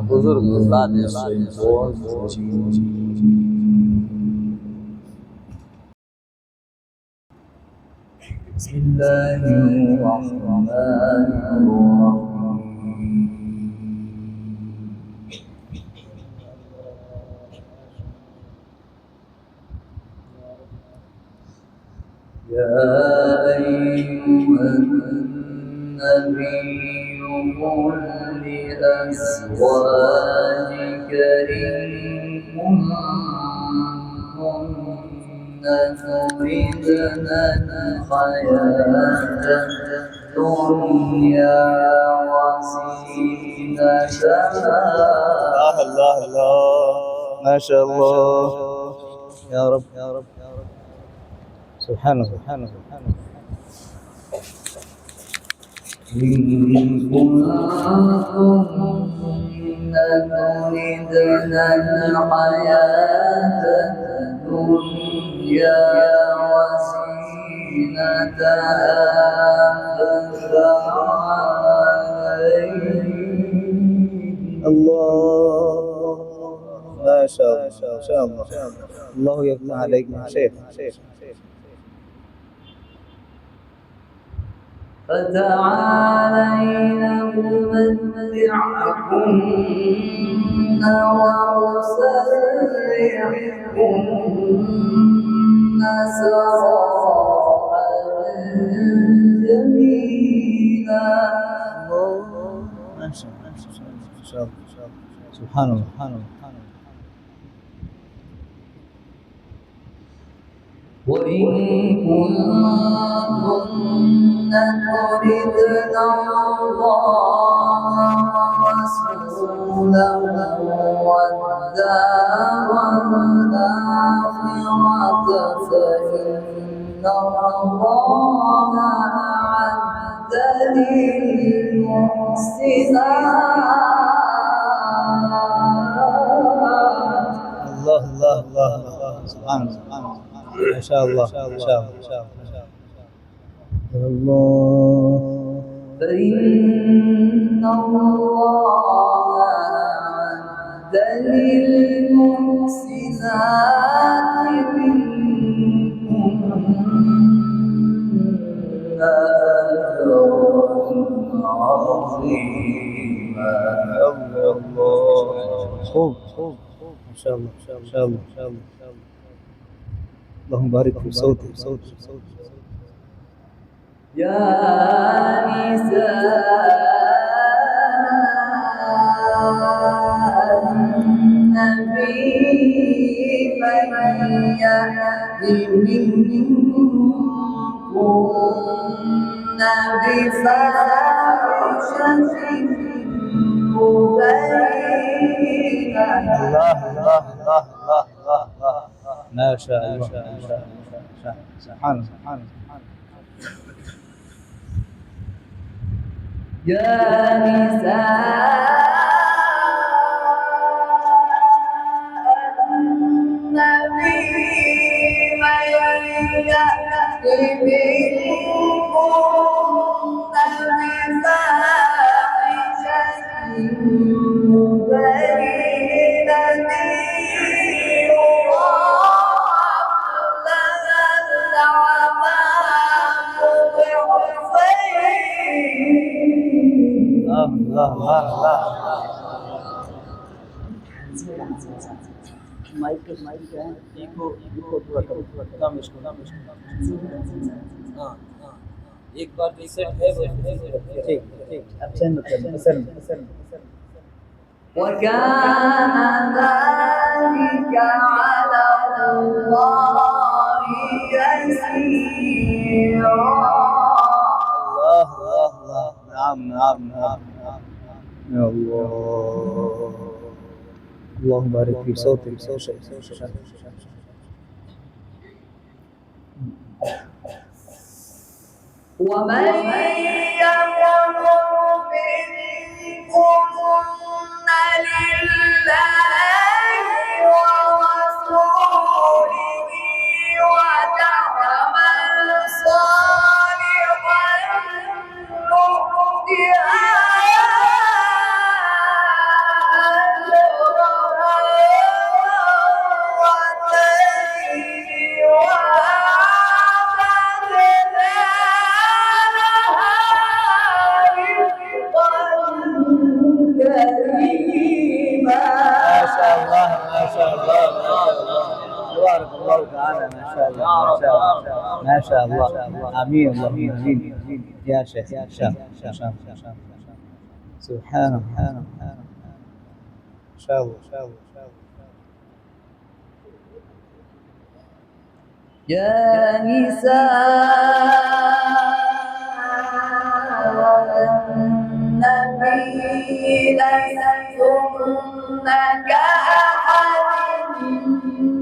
बुजुर्ग बाद بسم الله الرحمن الرحيم يا أيها النبي قل لأزواجك إن كنتن تردن الحياة الدنيا وزينتها الله ما شاء الله يا رب سبحانه إن كنتن تردن الحياة الدنيا وزينتها فتعالين الله ما شاء الله الله يفتح عليك يا شيخ فتعالين أمتعكن وأسرحكن سراحا جميلا ما شاء الله سبحان الله وإن كنتن تردن الله ورسوله والدار الآخرة فإن الله أعد للمحسنات الله سبحانه ما شاء الله الله فإن الله أعد للمحسنات منكن أجرا عظيما الله خوب ما شاء الله اللهم بارك في صوتي يا نساء النبي من يأت منكن بفاحشة مبينة الله ما شاء الله سبحانه يا نساء النبي من يأت منكن بفاحشة مبينة يضاعف لها العذاب ضعفين الله माइक है इको पूरा कम इसको हाँ एक बार रीसेट है ठीक अब सेंड وكان ذلك على الله يسيرا الله نعم يا الله اللهم بارك في صوتي ومن يقنط منكن لله ورسوله وتعمل صالحا نؤتها كريما ما شاء الله ما شاء الله ما شاء الله تبارك الله تعالى ما شاء الله ما شاء الله امين اللهم امين يا شيخ ما شاء الله سبحان الله ما شاء الله يا نساء النبي لستن كأحد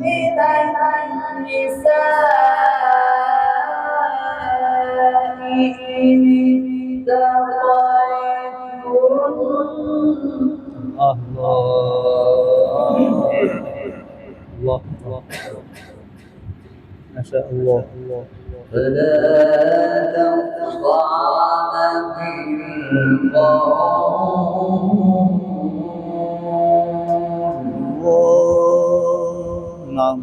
من النساء إن اتقيتن الله ما شاء الله فلا تخضعن بالقول نعم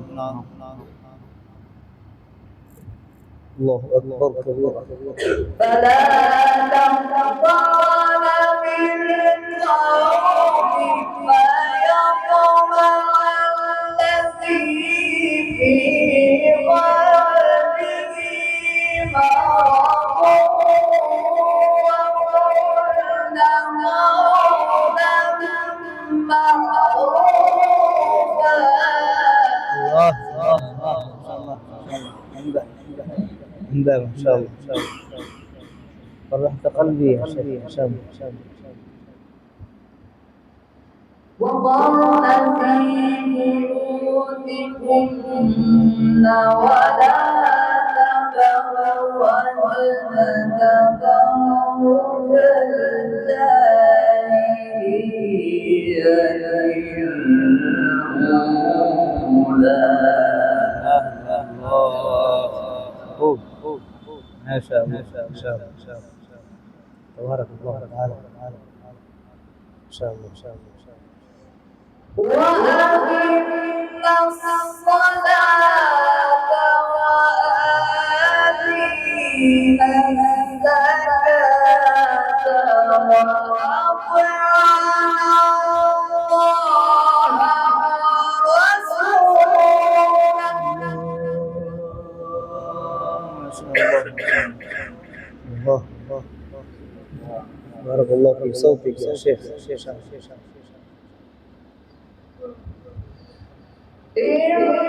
الله أكبر كبيرا فلا تخضعن بالقول فيطمع الذي في قلبه مرض وقلن قولا معروفا الله عنده ما شاء الله فرحت قلبي يا شيخ ما شاء الله وقرن في بيوتكن ولا تبرجن تبرج الجاهلية الأولى ما شاء الله ما شاء الله تبارك الله تعالى ما شاء الله وأقمنا الصلاة وآتينا الزكاة وأطعنا الله ورسوله ما شاء الله بارك الله في صوتك يا شيخ إنما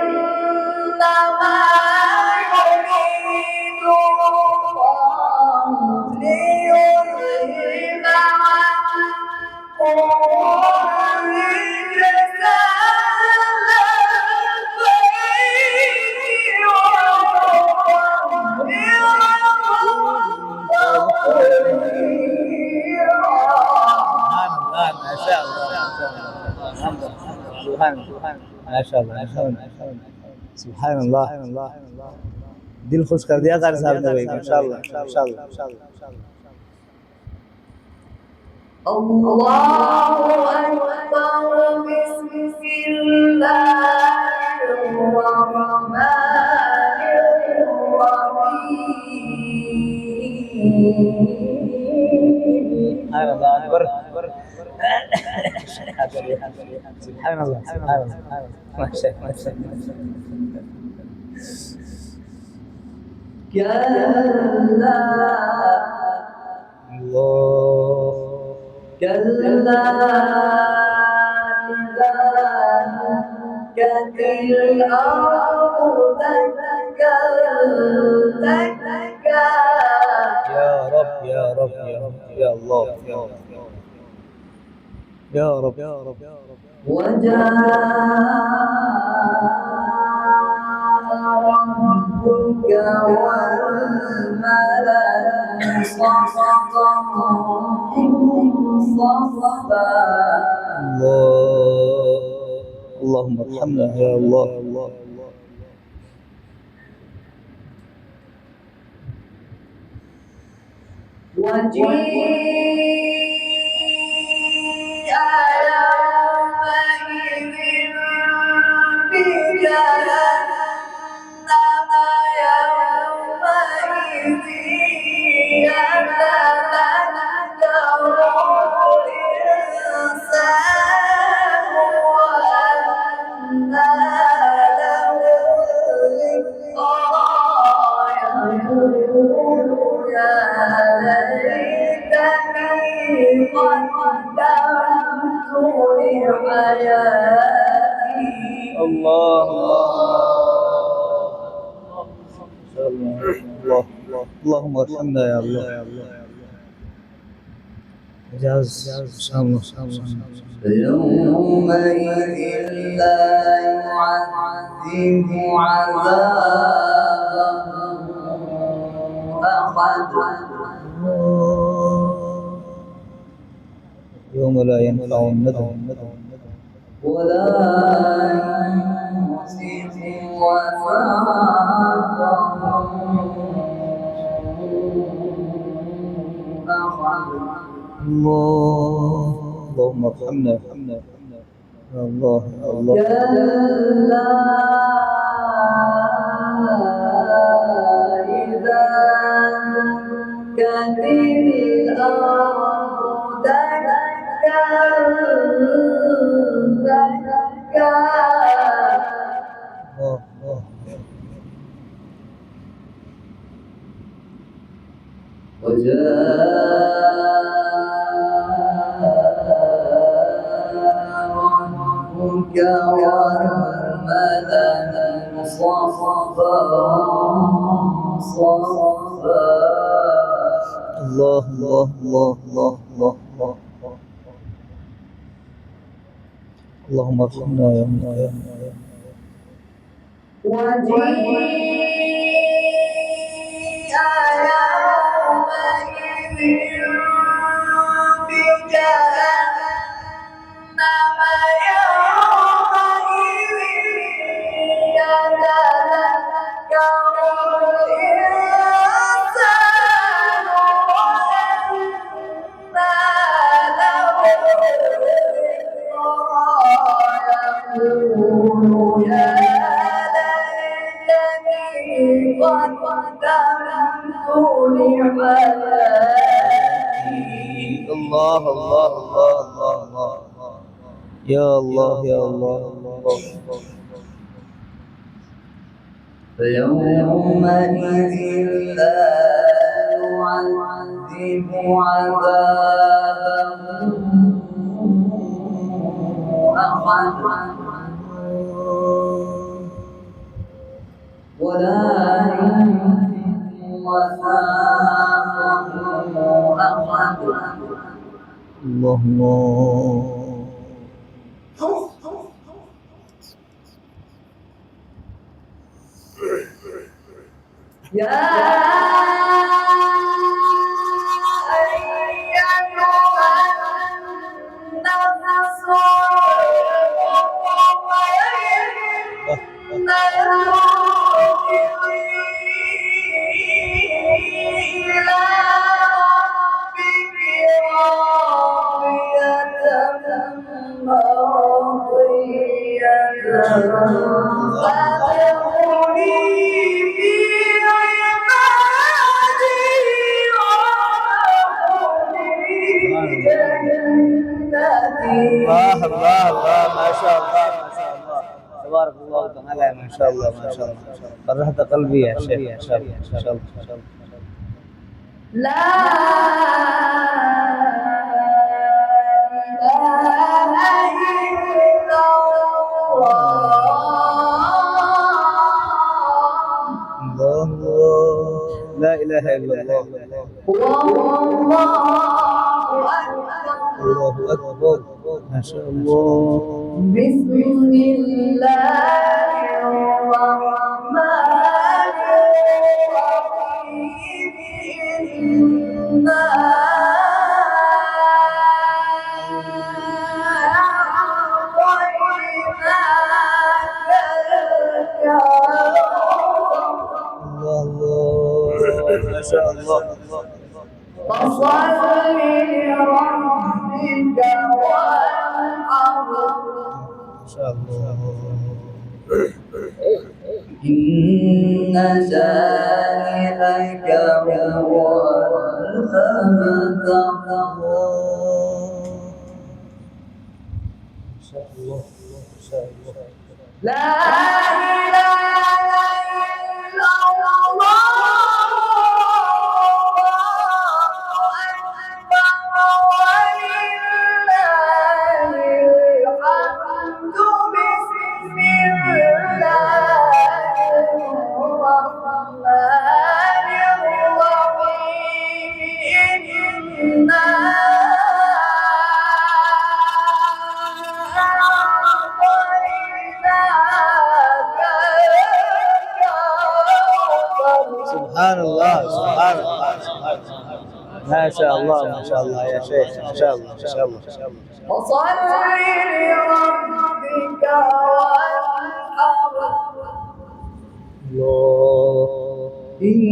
يريد الله ليذهب عنكم الرجس ما شاء الله ما شاء الله سبحان الله दिल खुश कर दिया कारी साहब ने भाई माशाल्लाह الله أكبر بسم الله الرحمن الرحيم سبحان الله أكبر سبحان الله ما شاء الله كلا الله كلا إذا دكت الأرض دكا دكا يا رب يا رب يا رب يا الله يا رب وجاء ربك والملك صفا صفا الله اللهم ارحمنا يا الله وجيء يومئذ بجهنم يومئذ يتذكر طول حياتي الله الله اللهم ارحمنا يا الله. إجاز إن شاء الله. فيومئذ لا يعذب عذابه أحد يوم لا ينفع الندم ولا يوثق وثاقه أحد اللهم ارحمنا يا الله يا الله. كلا إذا دكت الأرض دكا دكا الله ربك والملك صفا صفا الله الله الله الله الله الله. اللهم ارحمنا يا الله. وجيء يومئذ بجهنم يومئذ يتذكر الإنسان وأنى له الذكرى يقول يا ليتني قدمت لحياتي الله الله الله الله الله. يا الله يا الله الله. فيومئذ لا يعذب عذابه أحد ولا يوثق وثاقه أحد الله الله. يا أيتها النفس الله الله الله ما شاء الله ما شاء الله تبارك الله تعالى ما شاء الله ما شاء الله. فرحت قلبي يا شيخ ما شاء الله ما شاء الله. لا إله إلا الله الله لا اله الا الله. والله أكبر الله اكبر ما شاء الله. بسم الله الرحمن الرحيم إنا أعطيناك الله الله ما شاء الله. فصل لربك وانحر ما شاء الله. إن شانئك هو الأبتر ما شاء الله ما شاء الله. لا إله إلا الله أكبر ولله ما شاء الله ما شاء الله يا شيخ، ما شاء الله ما شاء الله ما شاء الله. فصل لربك وانحر الله. إن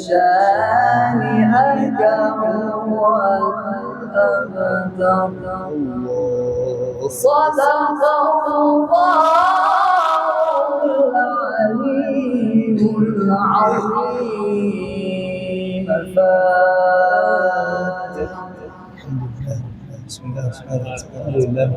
شانئك هو الأبتر الله. صدق الله العلي العظيم. الفاتحة. الحمد لله. بسم الله الرحمن الرحيم. الحمد لله.